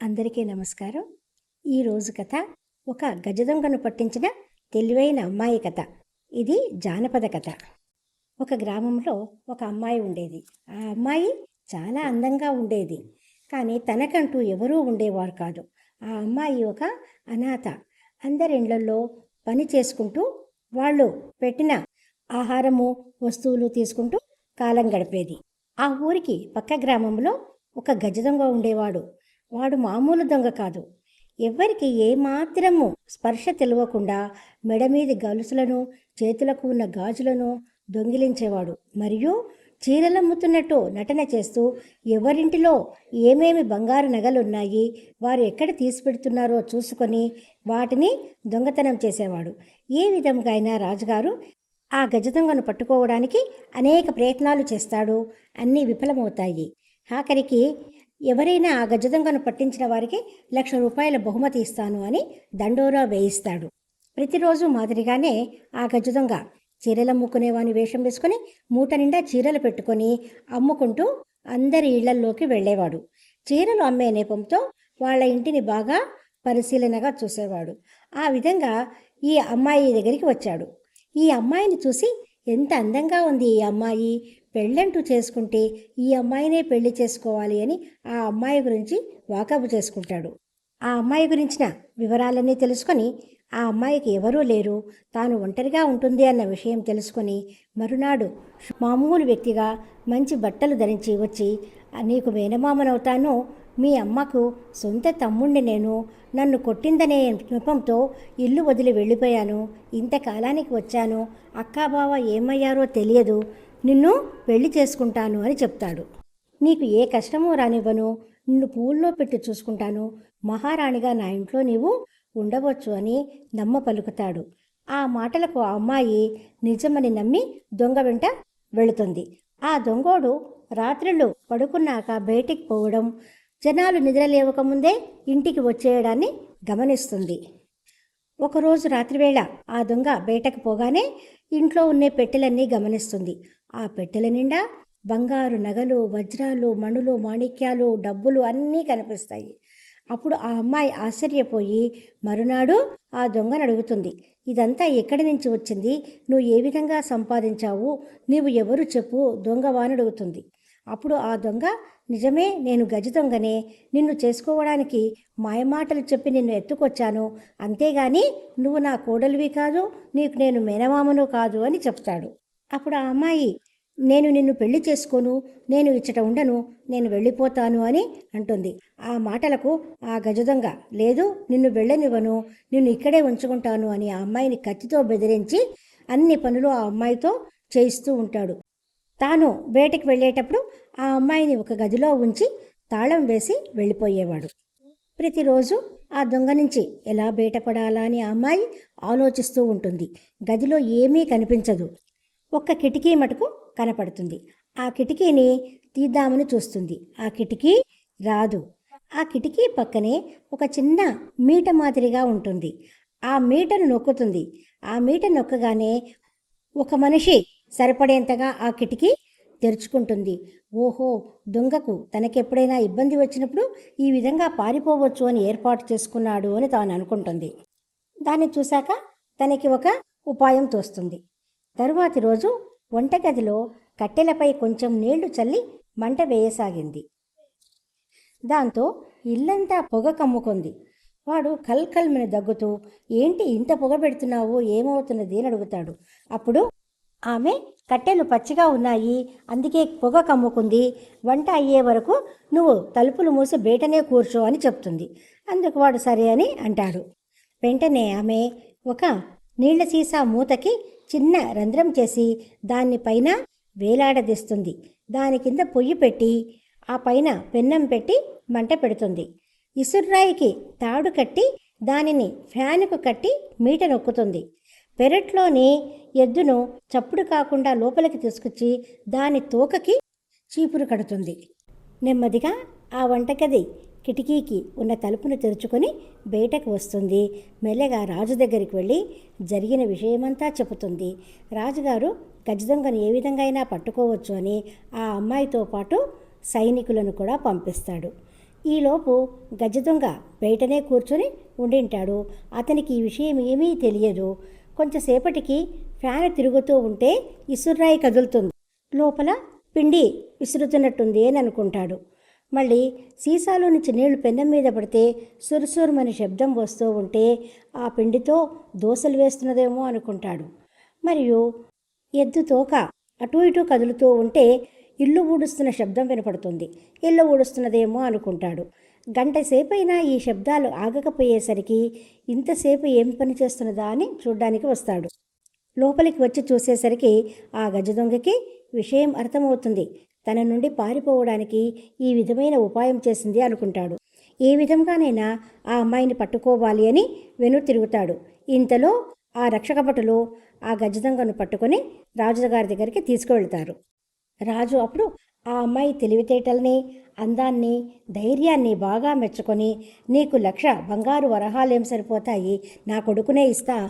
అందరికీ నమస్కారం. ఈరోజు కథ ఒక గజదొంగను పట్టించిన తెలివైన అమ్మాయి కథ. ఇది జానపద కథ. ఒక గ్రామంలో ఒక అమ్మాయి ఉండేది. ఆ అమ్మాయి చాలా అందంగా ఉండేది. కానీ తనకంటూ ఎవరూ ఉండేవారు కాదు. ఆ అమ్మాయి ఒక అనాథ. అందరి ఇళ్లల్లో పని చేసుకుంటూ వాళ్ళు పెట్టిన ఆహారము వస్తువులు తీసుకుంటూ కాలం గడిపేది. ఆ ఊరికి పక్క గ్రామంలో ఒక గజదొంగ ఉండేవాడు. వాడు మామూలు దొంగ కాదు. ఎవ్వరికి ఏమాత్రము స్పర్శ తెలియకుండా మెడ మీది గొలుసులను, చేతులకు ఉన్న గాజులను దొంగిలించేవాడు. మరియు చీరలమ్ముతున్నట్టు నటన చేస్తూ ఎవరింటిలో ఏమేమి బంగారు నగలున్నాయి, వారు ఎక్కడ తీసిపెడుతున్నారో చూసుకొని వాటిని దొంగతనం చేసేవాడు. ఏ విధంగా అయినా రాజుగారు ఆ గజదొంగను పట్టుకోవడానికి అనేక ప్రయత్నాలు చేస్తాడు. అన్నీ విఫలమవుతాయి. ఆఖరికి ఎవరైనా ఆ గజదొంగను పట్టించిన వారికి 1,00,000 రూపాయల బహుమతి ఇస్తాను అని దండోరా వేయిస్తాడు. ప్రతిరోజు మాదిరిగానే ఆ గజదొంగ చీరలు అమ్ముకునేవాని వేషం వేసుకొని మూట నిండా చీరలు పెట్టుకొని అమ్ముకుంటూ అందరి ఇళ్లల్లోకి వెళ్ళేవాడు. చీరలు అమ్మే నేపంతో వాళ్ళ ఇంటిని బాగా పరిశీలనగా చూసేవాడు. ఆ విధంగా ఈ అమ్మాయి దగ్గరికి వచ్చాడు. ఈ అమ్మాయిని చూసి, ఎంత అందంగా ఉంది ఈ అమ్మాయి, పెళ్ళంటూ చేసుకుంటే ఈ అమ్మాయినే పెళ్లి చేసుకోవాలి అని ఆ అమ్మాయి గురించి వాకబు చేసుకుంటాడు. ఆ అమ్మాయి గురించిన వివరాలన్నీ తెలుసుకొని, ఆ అమ్మాయికి ఎవరూ లేరు, తాను ఒంటరిగా ఉంటుంది అన్న విషయం తెలుసుకొని మరునాడు మామూలు వ్యక్తిగా మంచి బట్టలు ధరించి వచ్చి, నీకు మేనమామనవుతాను, మీ అమ్మకు సొంత తమ్ముణ్ణి నేను, నన్ను కొట్టిందనే నెపంతో ఇల్లు వదిలి వెళ్ళిపోయాను, ఇంతకాలానికి వచ్చాను, అక్కాబావ ఏమయ్యారో తెలియదు, నిన్ను పెళ్లి చేసుకుంటాను అని చెప్తాడు. నీకు ఏ కష్టమో రానివ్వను, నిన్ను పూల్లో పెట్టి చూసుకుంటాను, మహారాణిగా నా ఇంట్లో నీవు ఉండవచ్చు అని నమ్మ పలుకుతాడు. ఆ మాటలకు ఆ అమ్మాయి నిజమని నమ్మి దొంగ వెంట వెళుతుంది. ఆ దొంగోడు రాత్రిళ్ళు పడుకున్నాక బయటికి పోవడం, జనాలు నిద్రలేవకముందే ఇంటికి వచ్చేయడాన్ని గమనిస్తుంది. ఒకరోజు రాత్రివేళ ఆ దొంగ బయటకు పోగానే ఇంట్లో ఉండే పెట్టెలన్నీ గమనిస్తుంది. ఆ పెట్టెల నిండా బంగారు నగలు, వజ్రాలు, మణులు, మాణిక్యాలు, డబ్బులు అన్నీ కనిపిస్తాయి. అప్పుడు ఆ అమ్మాయి ఆశ్చర్యపోయి మరునాడు ఆ దొంగను అడుగుతుంది, ఇదంతా ఎక్కడి నుంచి వచ్చింది, నువ్వు ఏ విధంగా సంపాదించావు, నీవు ఎవరు చెప్పు, దొంగవాని అడుగుతుంది. అప్పుడు ఆ దొంగ, నిజమే, నేను గజ దొంగనే, నిన్ను చేసుకోవడానికి మాయమాటలు చెప్పి నిన్ను ఎత్తుకొచ్చాను, అంతేగాని నువ్వు నా కోడలివి కాదు, నీకు నేను మేనమామను కాదు అని చెప్తాడు. అప్పుడు ఆ అమ్మాయి, నేను నిన్ను పెళ్లి చేసుకోను, నేను ఇచ్చట ఉండను, నేను వెళ్ళిపోతాను అని అంటుంది. ఆ మాటలకు ఆ గజదొంగ, లేదు, నిన్ను వెళ్ళనివ్వను, నిన్ను ఇక్కడే ఉంచుకుంటాను అని ఆ అమ్మాయిని కత్తితో బెదిరించి అన్ని పనులు ఆ అమ్మాయితో చేయిస్తూ ఉంటాడు. తాను వేటకి వెళ్ళేటప్పుడు ఆ అమ్మాయిని ఒక గదిలో ఉంచి తాళం వేసి వెళ్ళిపోయేవాడు. ప్రతిరోజు ఆ దొంగ నుంచి ఎలా బయటపడాలా అని ఆ అమ్మాయి ఆలోచిస్తూ ఉంటుంది. గదిలో ఏమీ కనిపించదు. ఒక్క కిటికీ మటుకు కనపడుతుంది. ఆ కిటికీని తీద్దామని చూస్తుంది. ఆ కిటికీ రాదు. ఆ కిటికీ పక్కనే ఒక చిన్న మీట మాదిరిగా ఉంటుంది. ఆ మీటను నొక్కుతుంది. ఆ మీట నొక్కగానే ఒక మనిషి సరిపడేంతగా ఆ కిటికీ తెరుచుకుంటుంది. ఓహో, దొంగకు తనకెప్పుడైనా ఇబ్బంది వచ్చినప్పుడు ఈ విధంగా పారిపోవచ్చు అని ఏర్పాటు చేసుకున్నాడు అని తాను అనుకుంటుంది. దాన్ని చూశాక తనకి ఒక ఉపాయం తోస్తుంది. తరువాతి రోజు వంటగదిలో కట్టెలపై కొంచెం నీళ్లు చల్లి మంట వేయసాగింది. దాంతో ఇల్లంతా పొగ కమ్ముకుంది. వాడు కల్కల్మని దగ్గుతూ, ఏంటి ఇంత పొగ పెడుతున్నావు, ఏమవుతున్నది అని అడుగుతాడు. అప్పుడు ఆమె, కట్టెలు పచ్చిగా ఉన్నాయి, అందుకే పొగ కమ్ముకుంది, వంట అయ్యే వరకు నువ్వు తలుపులు మూసి బయటనే కూర్చో అని చెప్తుంది. అందుకు వాడు సరే అని అంటాడు. వెంటనే ఆమె ఒక నీళ్ల సీసా మూతకి చిన్న రంధ్రం చేసి దానిపైన వేలాడదీస్తుంది. దాని కింద పొయ్యి పెట్టి ఆ పైన పెన్నం పెట్టి మంట పెడుతుంది. ఇసుర్రాయికి తాడు కట్టి దానిని ఫ్యానుకు కట్టి మీట నొక్కుతుంది. పెరట్లోని ఎద్దును చప్పుడు కాకుండా లోపలికి తీసుకొచ్చి దాని తోకకి చీపురు కడుతుంది. నెమ్మదిగా ఆ వంటగది కిటికీకి ఉన్న తలుపును తెరుచుకొని బయటకు వస్తుంది. మెల్లగా రాజు దగ్గరికి వెళ్ళి జరిగిన విషయమంతా చెబుతుంది. రాజుగారు గజదొంగను ఏ విధంగా అయినా పట్టుకోవచ్చు అని ఆ అమ్మాయితో పాటు సైనికులను కూడా పంపిస్తాడు. ఈలోపు గజదొంగ బయటనే కూర్చొని ఉండింటాడు. అతనికి ఈ విషయం ఏమీ తెలియదు. కొంచెంసేపటికి ఫ్యాన్ తిరుగుతూ ఉంటే ఇసుర్రాయి కదులుతుంది. లోపల పిండి విసురుతున్నట్టుంది అని అనుకుంటాడు. మళ్ళీ సీసాలో నుంచి నీళ్లు పెన్నం మీద పడితే సురుసురుమని శబ్దం వస్తూ ఉంటే ఆ పిండితో దోశలు వేస్తున్నదేమో అనుకుంటాడు. మరియు ఎద్దు తోక అటూ ఇటూ కదులుతూ ఉంటే ఇల్లు ఊడుస్తున్న శబ్దం వినపడుతుంది. ఇల్లు ఊడుస్తున్నదేమో అనుకుంటాడు. గంట సేపైనా ఈ శబ్దాలు ఆగకపోయేసరికి ఇంతసేపు ఏం పని చేస్తున్నదా అని చూడ్డానికి వస్తాడు. లోపలికి వచ్చి చూసేసరికి ఆ గజదొంగకి విషయం అర్థమవుతుంది. తన నుండి పారిపోవడానికి ఈ విధమైన ఉపాయం చేసింది అనుకుంటాడు. ఏ విధంగానైనా ఆ అమ్మాయిని పట్టుకోవాలి అని వెనుతిరుగుతాడు. ఇంతలో ఆ రక్షకభటులు ఆ గజదొంగను పట్టుకొని రాజుగారి దగ్గరికి తీసుకువెళ్తారు. రాజు అప్పుడు ఆ అమ్మాయి తెలివితేటల్ని, అందాన్ని, ధైర్యాన్ని బాగా మెచ్చుకొని, నీకు 1,00,000 బంగారు వరహాలేం సరిపోతాయి, నా కొడుకునే ఇస్తా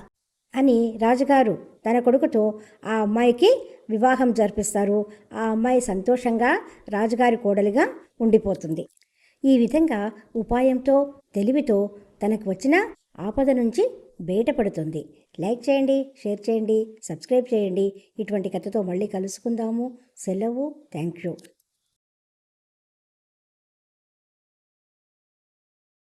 అని రాజుగారు తన కొడుకుతో ఆ అమ్మాయికి వివాహం జరిపిస్తారు. ఆ అమ్మాయి సంతోషంగా రాజుగారి కోడలిగా ఉండిపోతుంది. ఈ విధంగా ఉపాయంతో, తెలివితో తనకు వచ్చిన ఆపద నుంచి బయటపడుతుంది. లైక్ చేయండి, షేర్ చేయండి, సబ్స్క్రైబ్ చేయండి. ఇటువంటి కథతో మళ్ళీ కలుసుకుందాము. సెలవు. Thank you.